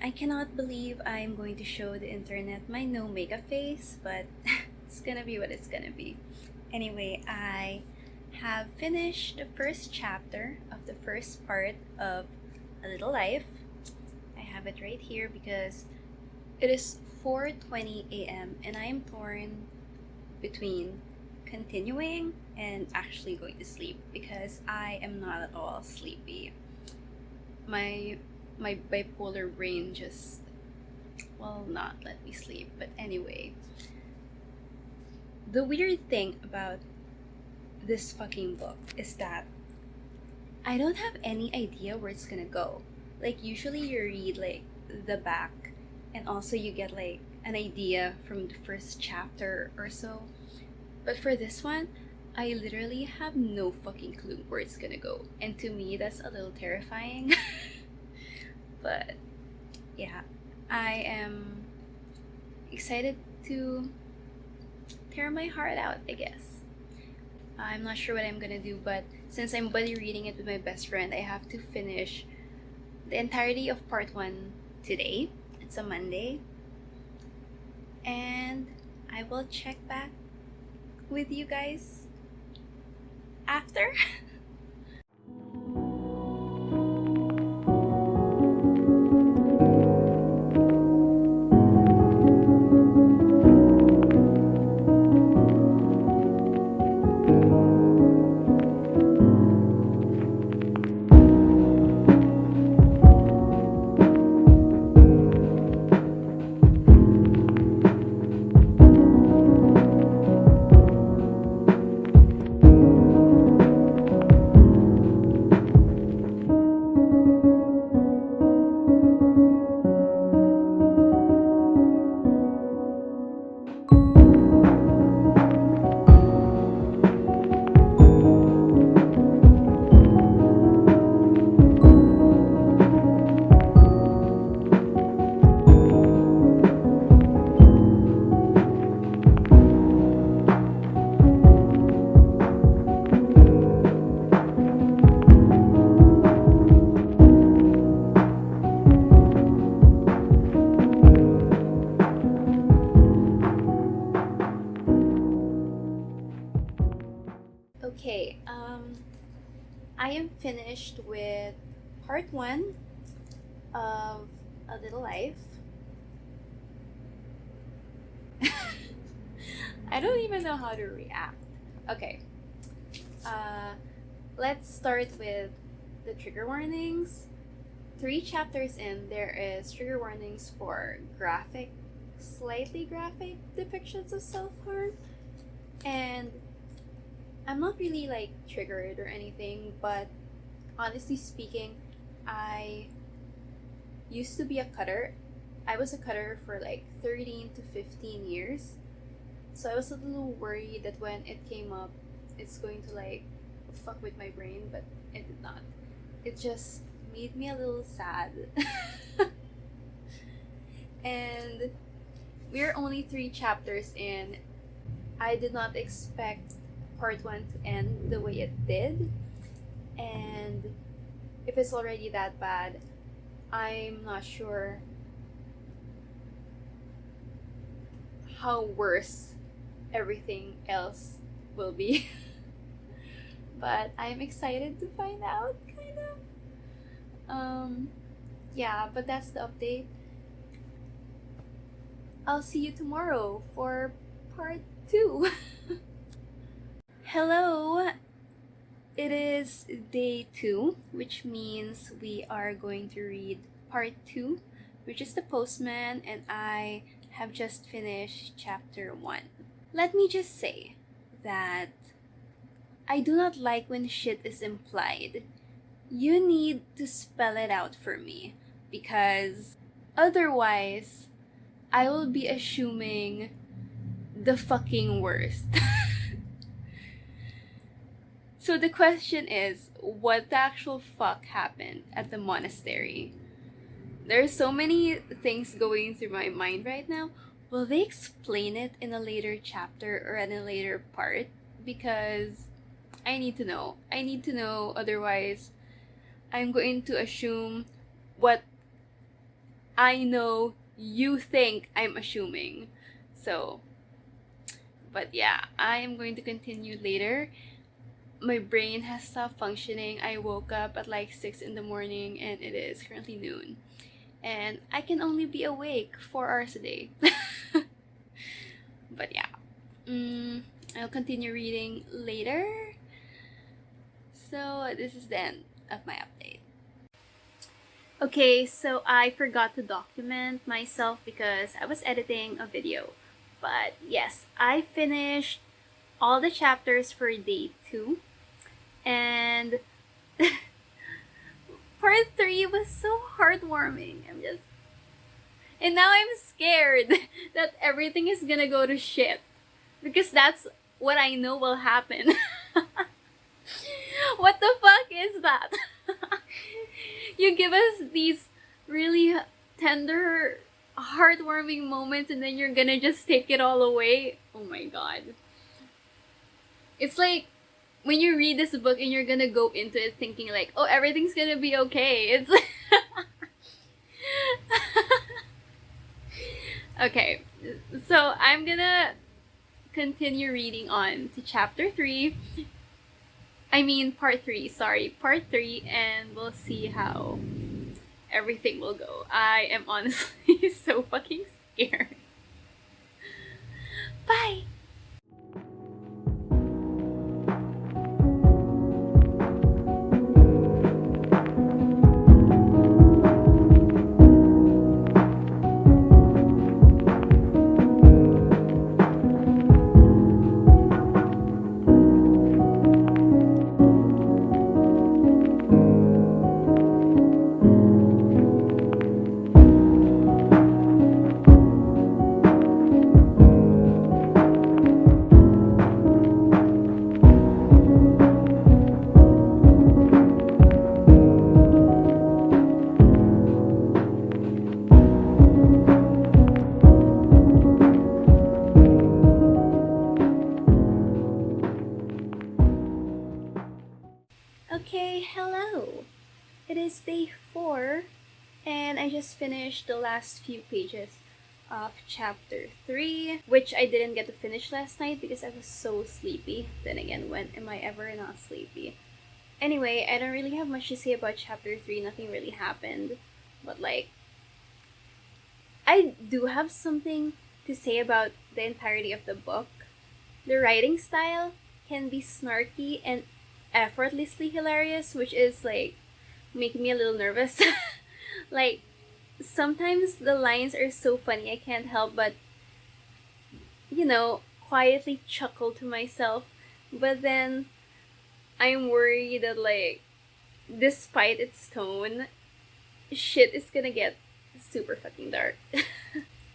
I cannot believe I'm going to show the internet my no makeup face, but it's gonna be what it's gonna be. Anyway, I have finished the first chapter of the first part of A Little Life. I have it right here because it is 4:20 a.m. and I am torn between continuing and actually going to sleep because I am not at all sleepy. My bipolar brain just will not let me sleep. But anyway, the weird thing about this fucking book is that I don't have any idea where it's gonna go. Like, usually you read like the back and also you get like an idea from the first chapter or so. But for this one, I literally have no fucking clue where it's gonna go. And to me, that's a little terrifying. But yeah, I am excited to tear my heart out, I guess. I'm not sure what I'm gonna do, but since I'm buddy reading it with my best friend, I have to finish the entirety of part 1 today. It's a Monday. And I will check back with you guys after. Okay, I am finished with part 1 of A Little Life. I don't even know how to react. Okay, let's start with the trigger warnings. 3 chapters in, there is trigger warnings for graphic, slightly graphic depictions of self-harm. And I'm not really like triggered or anything, but honestly speaking, I used to be a cutter. I was a cutter for like 13 to 15 years. So I was a little worried that when it came up, it's going to like fuck with my brain, but it did not. It just made me a little sad. And we're only 3 chapters in. I did not expect part 1 to end the way it did, and if it's already that bad, I'm not sure how worse everything else will be. But I'm excited to find out, kind of. Yeah, but that's the update. I'll see you tomorrow for part 2. Hello! It is day 2, which means we are going to read part 2, which is The Postman, and I have just finished chapter 1. Let me just say that I do not like when shit is implied. You need to spell it out for me, because otherwise I will be assuming the fucking worst. So the question is, what the actual fuck happened at the monastery? There's so many things going through my mind right now. Will they explain it in a later chapter or in a later part? Because I need to know. I need to know, otherwise I'm going to assume what I know you think I'm assuming. So, but yeah, I am going to continue later. My brain has stopped functioning. I woke up at like 6 in the morning and it is currently noon. And I can only be awake 4 hours a day. But yeah, I'll continue reading later. So this is the end of my update. Okay, so I forgot to document myself because I was editing a video. But yes, I finished all the chapters for day 2. And part 3 was so heartwarming. And now I'm scared that everything is gonna go to shit. Because that's what I know will happen. What the fuck is that? You give us these really tender, heartwarming moments and then you're gonna just take it all away. Oh my god. It's like when you read this book and you're gonna go into it thinking like, oh, everything's gonna be okay. It's okay, so I'm gonna continue reading on to chapter 3. I mean part 3, sorry, part 3, and we'll see how everything will go. I am honestly so fucking scared. Bye! Okay, hello! It is day 4, and I just finished the last few pages of chapter 3, which I didn't get to finish last night because I was so sleepy. Then again, when am I ever not sleepy? Anyway, I don't really have much to say about chapter 3, nothing really happened, but like, I do have something to say about the entirety of the book. The writing style can be snarky and effortlessly hilarious, which is like making me a little nervous. Like sometimes the lines are so funny I can't help but, you know, quietly chuckle to myself. But then I'm worried that like despite its tone, shit is gonna get super fucking dark.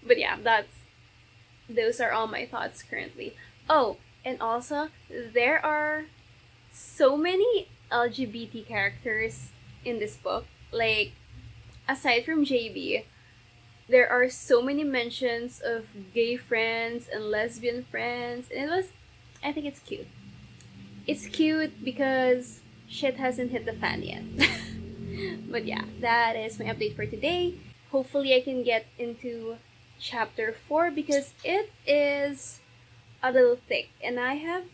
But yeah, those are all my thoughts currently. Oh, and also there are so many LGBT characters in this book. Like, aside from JB, there are so many mentions of gay friends and lesbian friends, and I think it's cute. It's cute because shit hasn't hit the fan yet. But yeah, that is my update for today. Hopefully I can get into chapter 4 because it is a little thick and I have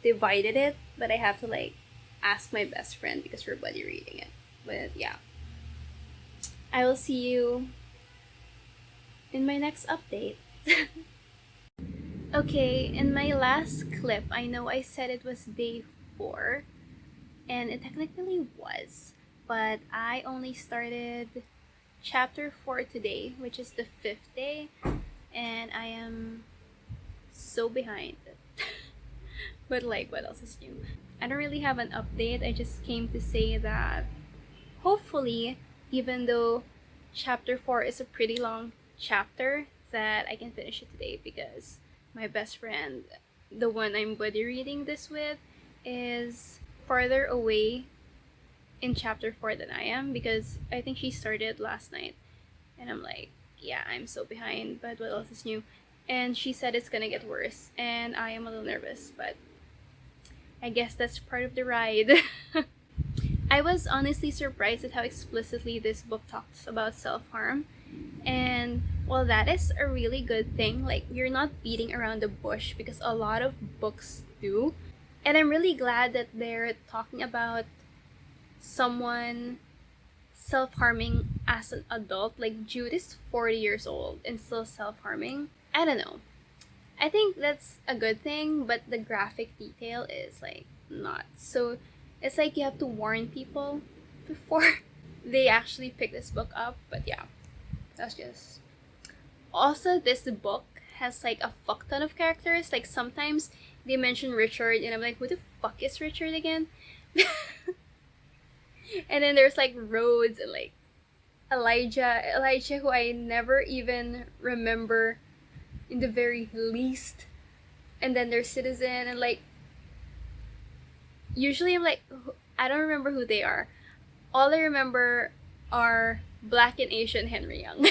divided it, but I have to like ask my best friend because we're buddy reading it. But yeah, I will see you in my next update. Okay, in my last clip, I know I said it was day 4, and it technically was, but I only started chapter 4 today, which is the 5th day, and I am so behind. But like, what else is new? I don't really have an update. I just came to say that hopefully, even though chapter 4 is a pretty long chapter, that I can finish it today because my best friend, the one I'm buddy reading this with, is farther away in chapter 4 than I am because I think she started last night. And I'm like, yeah, I'm so behind, but what else is new? And she said it's gonna get worse, and I am a little nervous, but I guess that's part of the ride. I was honestly surprised at how explicitly this book talks about self-harm, And well, that is a really good thing. Like, you're not beating around the bush, because a lot of books do. And I'm really glad that they're talking about someone self-harming as an adult. Like, Jude is 40 years old and still self-harming. I don't know. I think that's a good thing, but the graphic detail is like not. So it's like you have to warn people before they actually pick this book up. But yeah, that's just. Also, this book has like a fuck ton of characters. Like, sometimes they mention Richard, and I'm like, who the fuck is Richard again? And then there's like Rhodes and like Elijah, who I never even remember in the very least. And then there's Citizen, and like, usually I'm like, I don't remember who they are. All I remember are Black and Asian Henry Young.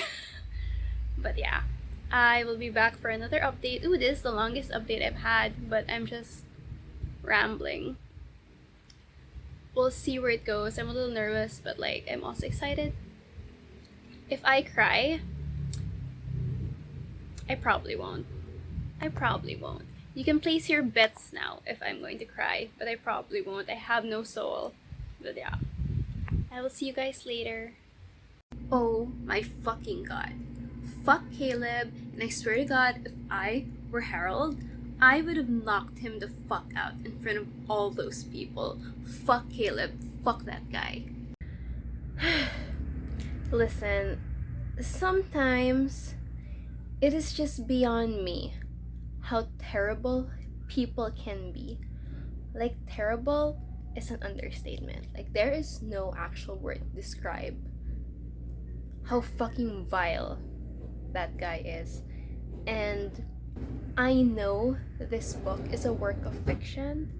But yeah, I will be back for another update. Ooh, this is the longest update I've had, but I'm just rambling. We'll see where it goes. I'm a little nervous, but like, I'm also excited. If I cry, I probably won't. You can place your bets now if I'm going to cry, but I probably won't. I have no soul. But yeah, I will see you guys later. Oh my fucking god. Fuck Caleb, and I swear to God, if I were Harold, I would have knocked him the fuck out in front of all those people. Fuck Caleb. Fuck that guy. Listen, sometimes it is just beyond me how terrible people can be. Like, terrible is an understatement. Like, there is no actual word to describe how fucking vile that guy is. And I know this book is a work of fiction,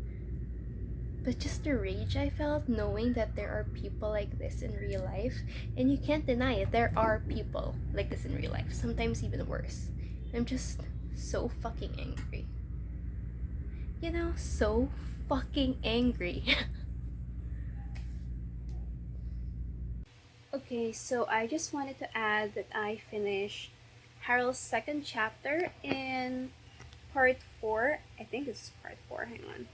but just the rage I felt knowing that there are people like this in real life, and you can't deny it, there are people like this in real life, sometimes even worse. I'm just so fucking angry. You know, so fucking angry. Okay, so I just wanted to add that I finished Harold's second chapter in part 4. I think this is part 4, hang on.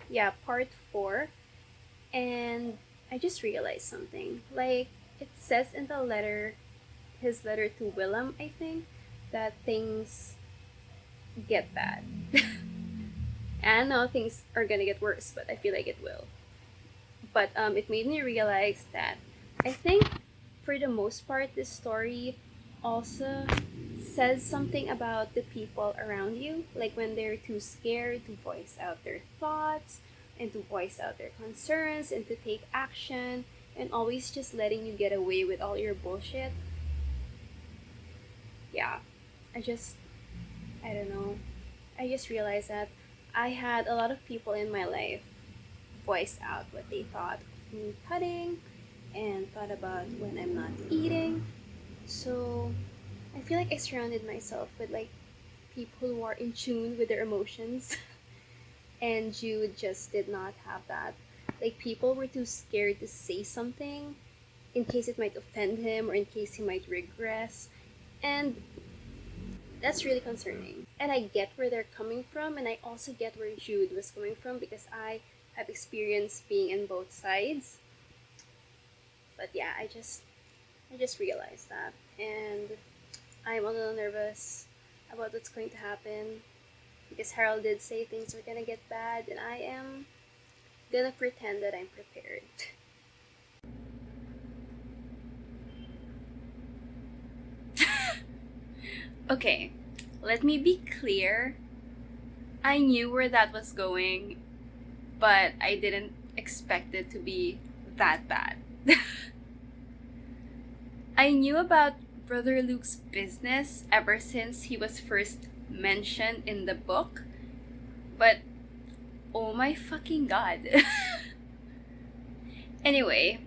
Yeah, part 4. And I just realized something. Like, it says in the letter, his letter to Willem, I think, that things get bad. And I know things are gonna get worse, but I feel like it will. But it made me realize that I think for the most part, this story also says something about the people around you, like when they're too scared to voice out their thoughts and to voice out their concerns and to take action, and always just letting you get away with all your bullshit. Yeah, I don't know. I just realized that I had a lot of people in my life voice out what they thought of me cutting and thought about when I'm not eating. So I feel like I surrounded myself with like people who are in tune with their emotions. And Jude just did not have that. Like, people were too scared to say something in case it might offend him or in case he might regress. And that's really concerning. And I get where they're coming from, and I also get where Jude was coming from, because I have experienced being in both sides. But yeah, I just realized that, and I'm a little nervous about what's going to happen, because Harold did say things are gonna get bad, and I am gonna pretend that I'm prepared. Okay, let me be clear. I knew where that was going, but I didn't expect it to be that bad. I knew about Brother Luke's business ever since he was first mentioned in the book, but oh my fucking god. Anyway,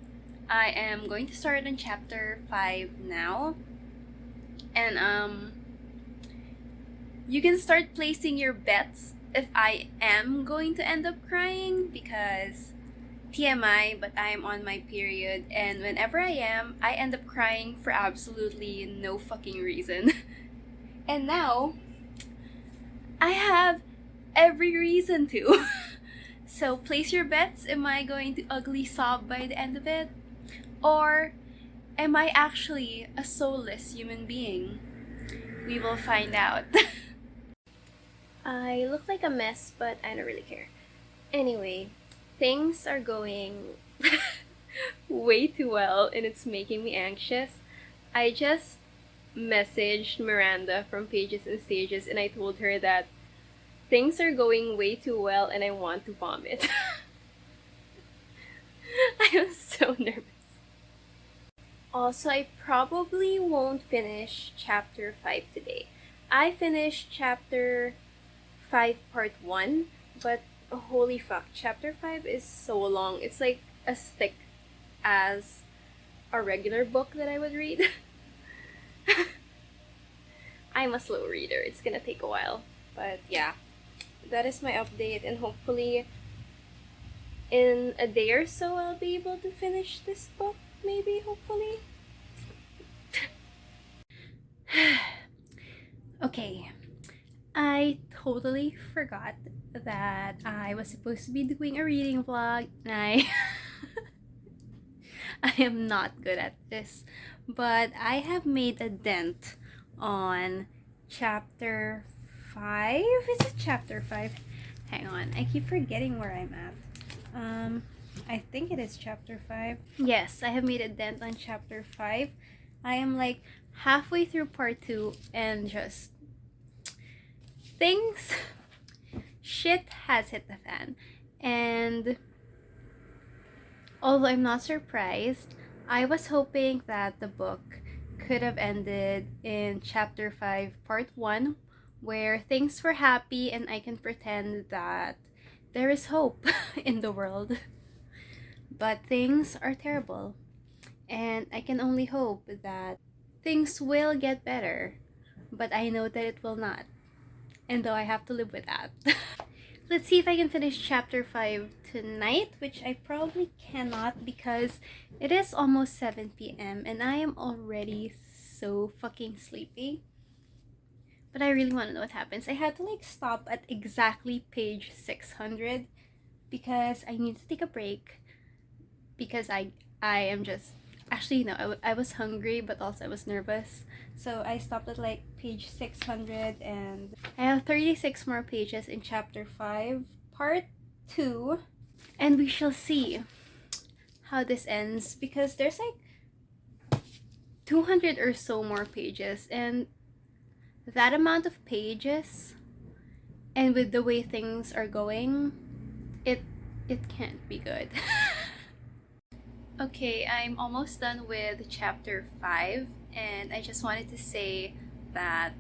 I am going to start on chapter 5 now, and you can start placing your bets if I am going to end up crying, because TMI, but I am on my period, and whenever I am, I end up crying for absolutely no fucking reason. And now, I have every reason to. So place your bets, am I going to ugly sob by the end of it? Or am I actually a soulless human being? We will find out. I look like a mess, but I don't really care. Anyway, things are going way too well and it's making me anxious. I just messaged Miranda from Pages and Stages and I told her that things are going way too well and I want to vomit. I am so nervous. Also, I probably won't finish chapter 5 today. I finished chapter 5 part 1, but holy fuck, chapter 5 is so long. It's like as thick as a regular book that I would read. I'm a slow reader. It's gonna take a while. But yeah, that is my update, and hopefully in a day or so I'll be able to finish this book. Maybe, hopefully. Okay, I totally forgot that I was supposed to be doing a reading vlog, and I am not good at this, but I have made a dent on chapter 5. Is it chapter 5? Hang on, I keep forgetting where I'm at. I think it is chapter 5. Yes, I have made a dent on chapter 5. I am like halfway through part 2 and just things shit has hit the fan. And although I'm not surprised, I was hoping that the book could have ended in chapter 5 part 1 where things were happy and I can pretend that there is hope in the world. But things are terrible, and I can only hope that things will get better, but I know that it will not, and though I have to live with that. Let's see if I can finish chapter 5 tonight, which I probably cannot because it is almost 7 p.m. and I am already so fucking sleepy. But I really want to know what happens. I had to like stop at exactly page 600 because I need to take a break because I am just actually no, I was hungry but also I was nervous, so I stopped at like page 600 and I have 36 more pages in chapter 5 part 2, and we shall see how this ends because there's like 200 or so more pages, and that amount of pages and with the way things are going, it can't be good. Okay, I'm almost done with chapter 5, and I just wanted to say that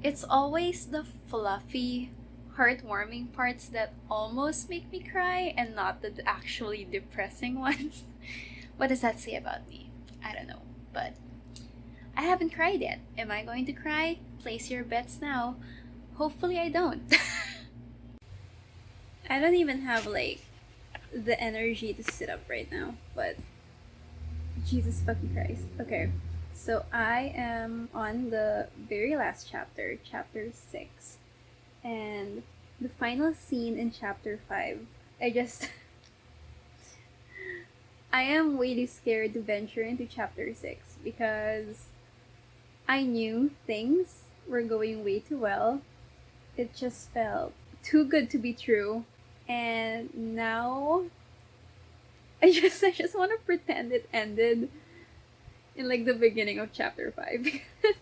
it's always the fluffy, heartwarming parts that almost make me cry and not the actually depressing ones. What does that say about me? I don't know, but I haven't cried yet. Am I going to cry? Place your bets now. Hopefully I don't. I don't even have like the energy to sit up right now, but Jesus fucking Christ. Okay, so I am on the very last chapter, chapter 6, and the final scene in chapter 5. I am way too scared to venture into chapter 6 because I knew things were going way too well. It just felt too good to be true. And now I just want to pretend it ended in like the beginning of chapter 5 because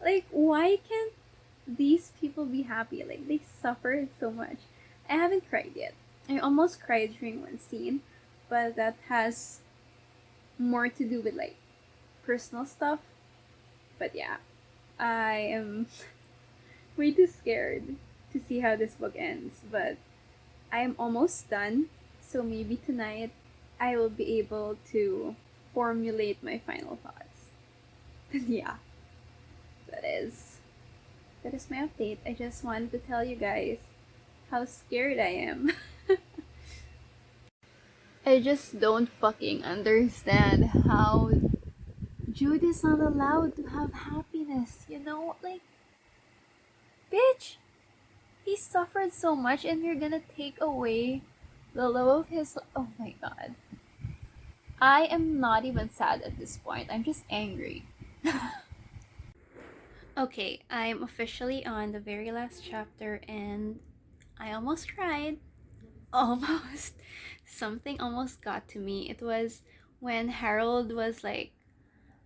like why can't these people be happy? Like they suffered so much. I haven't cried yet. I almost cried during one scene, but that has more to do with like personal stuff. But yeah, I am way too scared to see how this book ends, but I am almost done, so maybe tonight I will be able to formulate my final thoughts. Yeah, that is my update. I just wanted to tell you guys how scared I am. I just don't fucking understand how Jude is not allowed to have happiness, you know? Like, bitch, he suffered so much and you're gonna take away the love of his. Oh my god. I am not even sad at this point. I'm just angry. Okay, I'm officially on the very last chapter and I almost cried. Almost. Something almost got to me. It was when Harold was like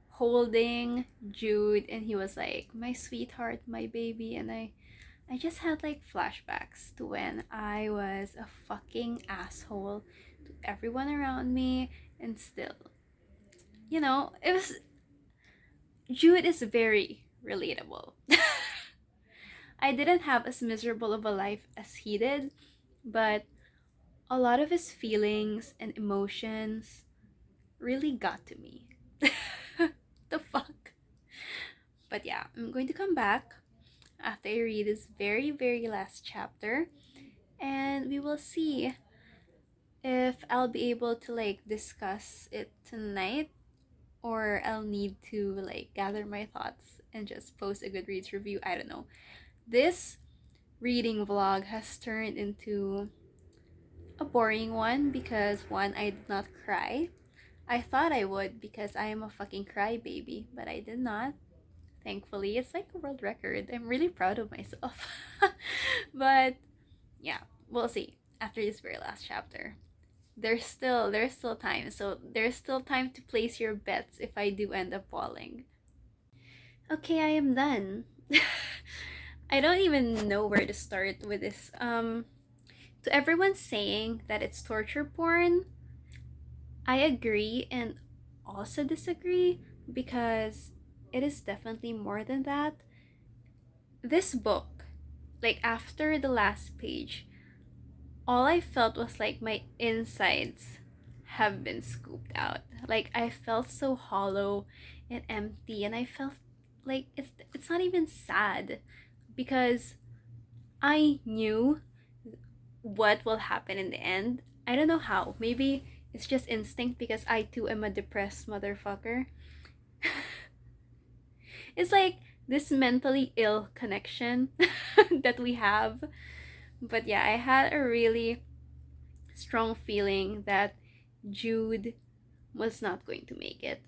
holding Jude and he was like, "My sweetheart, my baby," and I just had like flashbacks to when I was a fucking asshole to everyone around me, and still, you know, it was. Jude is very relatable. I didn't have as miserable of a life as he did, but a lot of his feelings and emotions really got to me. The fuck? But yeah, I'm going to come back after I read this very, very last chapter, and we will see if I'll be able to like discuss it tonight, or I'll need to like gather my thoughts and just post a Goodreads review. I don't know. This reading vlog has turned into a boring one because one, I did not cry. I thought I would because I am a fucking crybaby, but I did not. Thankfully, it's like a world record. I'm really proud of myself. But yeah, we'll see after this very last chapter. There's still time. So there's still time to place your bets if I do end up falling. Okay, I am done. I don't even know where to start with this. To everyone saying that it's torture porn, I agree and also disagree because it is definitely more than that. This book, like after the last page, all I felt was like my insides have been scooped out. Like I felt so hollow and empty, and I felt like it's not even sad because I knew what will happen in the end. I don't know how. Maybe it's just instinct because I too am a depressed motherfucker. It's like this mentally ill connection that we have. But yeah, I had a really strong feeling that Jude was not going to make it.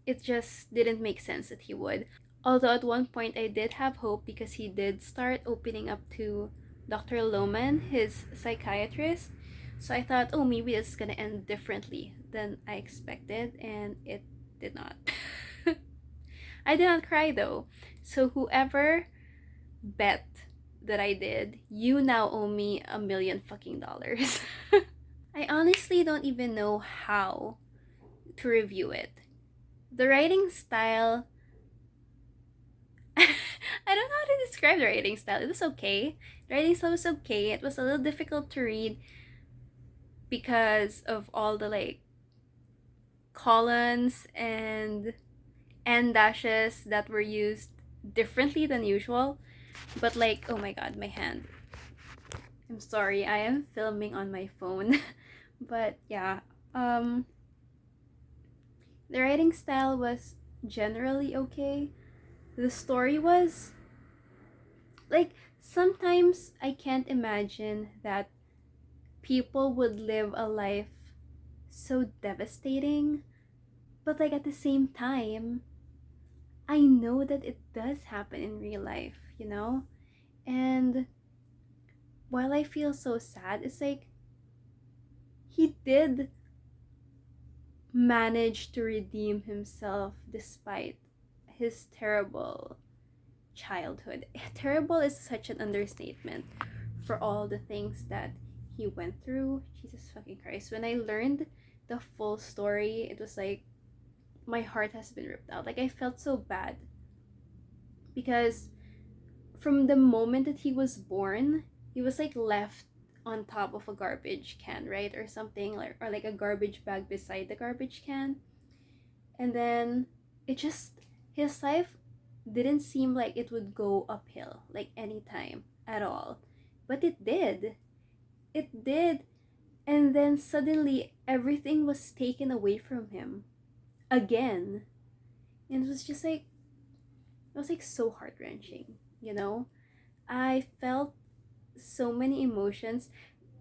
It just didn't make sense that he would. Although at one point I did have hope because he did start opening up to Dr. Lohman, his psychiatrist. So I thought, oh, maybe it's gonna end differently than I expected, and it did not. I did not cry though. So whoever bet that I did, you now owe me $1 million fucking dollars. I honestly don't even know how to review it. The writing style, I don't know how to describe the writing style. It was okay. The writing style was okay. It was a little difficult to read because of all the like colons and end dashes that were used differently than usual. But like, oh my god, my hand. I'm sorry, I am filming on my phone. But yeah, the writing style was generally okay. The story was like, sometimes I can't imagine that people would live a life so devastating, but like at the same time, I know that it does happen in real life, you know? And while I feel so sad, it's like he did manage to redeem himself despite his terrible childhood. Terrible is such an understatement for all the things that he went through. Jesus fucking Christ. When I learned the full story, it was like my heart has been ripped out. Like I felt so bad because from the moment that he was born, he was like left on top of a garbage can, right? Or something like, or like a garbage bag beside the garbage can. And then it just, his life didn't seem like it would go uphill like anytime at all. But it did. It did. And then suddenly everything was taken away from him again. And it was just like, it was like so heart wrenching, you know? I felt so many emotions.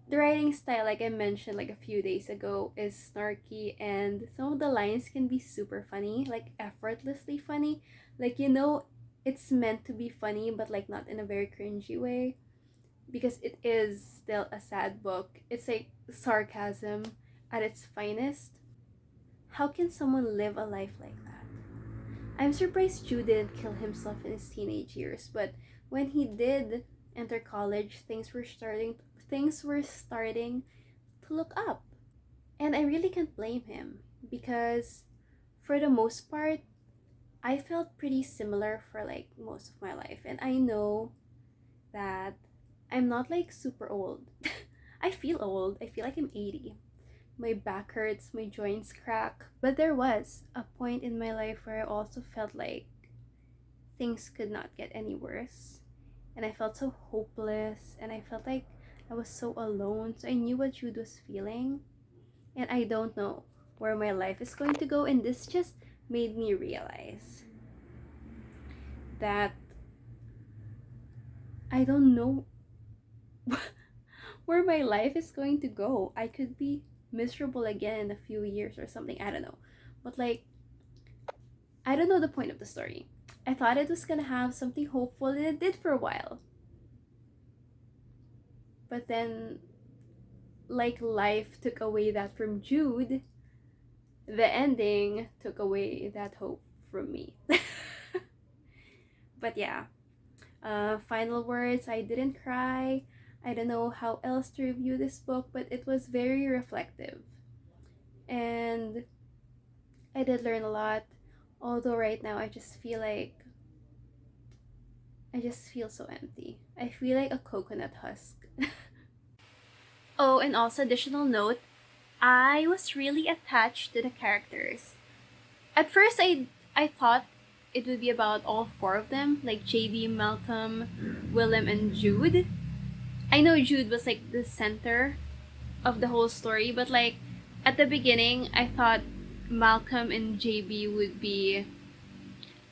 The writing style, like I mentioned like a few days ago, is snarky, and some of the lines can be super funny, like effortlessly funny. Like, it's meant to be funny, but like not in a very cringy way, because it is still a sad book. It's like sarcasm at its finest. How can someone live a life like that? I'm surprised Jude didn't kill himself in his teenage years, but when he did enter college, things were starting to look up. And I really can't blame him, because for the most part, I felt pretty similar for like most of my life. And I know that I'm not like super old. I feel old. I feel like I'm 80. My back hurts, my joints crack. But there was a point in my life where I also felt like things could not get any worse. And I felt so hopeless, and I felt like I was so alone. So I knew what Jude was feeling. And I don't know where my life is going to go. And this just made me realize that I don't know where my life is going to go. I could be miserable again in a few years or something. I don't know. But like, I don't know the point of the story. I thought it was gonna have something hopeful, and it did for a while. But then, like, life took away that from Jude. The ending took away that hope from me. But yeah, final words, I didn't cry. I don't know how else to review this book, but it was very reflective. And I did learn a lot. Although right now I just feel so empty. I feel like a coconut husk. Oh, and also additional note, I was really attached to the characters. At first I thought it would be about all four of them, like JB, Malcolm, Willem, and Jude. I know Jude was like the center of the whole story, but like at the beginning I thought Malcolm and JB would be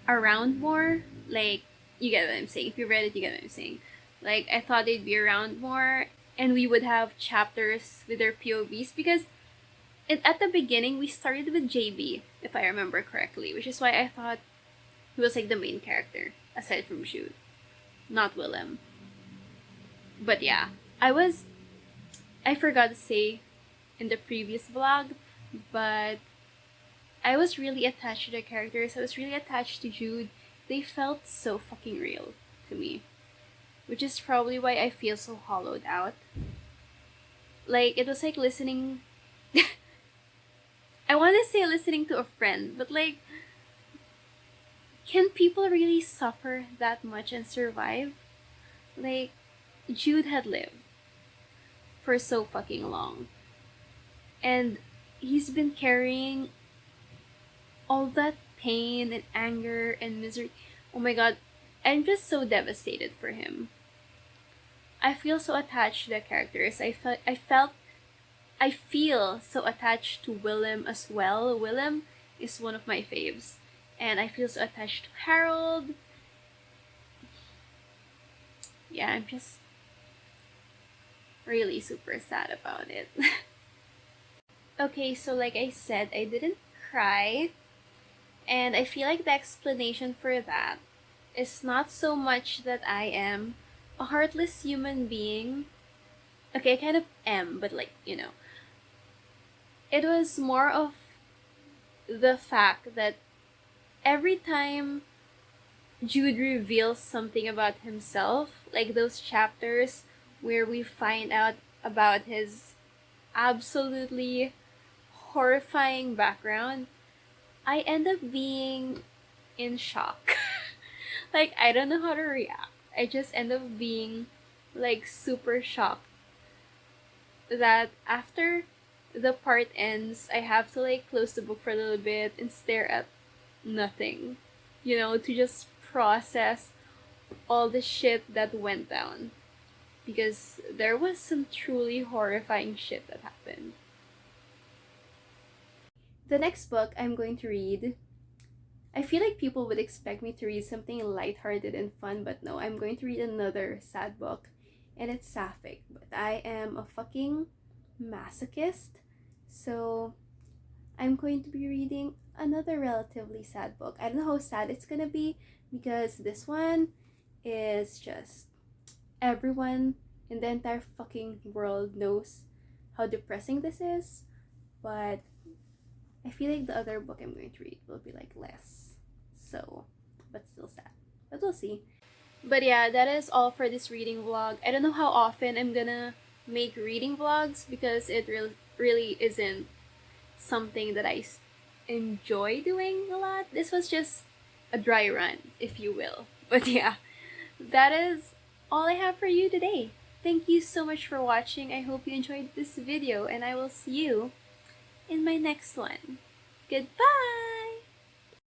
around more. Like, you get what I'm saying. If you read it, you get what I'm saying. Like, I thought they'd be around more, and we would have chapters with their POVs, because at the beginning we started with JB, if I remember correctly, which is why I thought he was like the main character aside from Jude, not Willem. But yeah, I forgot to say in the previous vlog, but I was really attached to the characters. I was really attached to Jude. They felt so fucking real to me, which is probably why I feel so hollowed out. Like, it was like listening. I want to say listening to a friend, but like, can people really suffer that much and survive? Like, Jude had lived for so fucking long. And he's been carrying all that pain and anger and misery. Oh my god, I'm just so devastated for him. I feel so attached to the characters. I feel so attached to Willem as well. Willem is one of my faves. And I feel so attached to Harold. Yeah, I'm just really super sad about it. Okay, so like I said, I didn't cry. And I feel like the explanation for that is not so much that I am a heartless human being. Okay, I kind of am, but like, it was more of the fact that every time Jude reveals something about himself, like those chapters where we find out about his absolutely horrifying background, I end up being in shock. Like, I don't know how to react. I just end up being like super shocked that after the part ends, I have to like close the book for a little bit and stare at nothing, to just process all the shit that went down. because there was some truly horrifying shit that happened. The next book I'm going to read, I feel like people would expect me to read something lighthearted and fun, but no, I'm going to read another sad book, and it's sapphic. But I am a fucking masochist, so I'm going to be reading another relatively sad book. I don't know how sad it's gonna be because this one is just everyone in the entire fucking world knows how depressing this is, but I feel like the other book I'm going to read will be like less so, but still sad. But we'll see. But yeah, that is all for this reading vlog. I don't know how often I'm gonna make reading vlogs because it really isn't something that I enjoy doing a lot. This was just a dry run, if you will. But yeah, that is all I have for you today. Thank you so much for watching. I hope you enjoyed this video, and I will see you in my next one. Goodbye!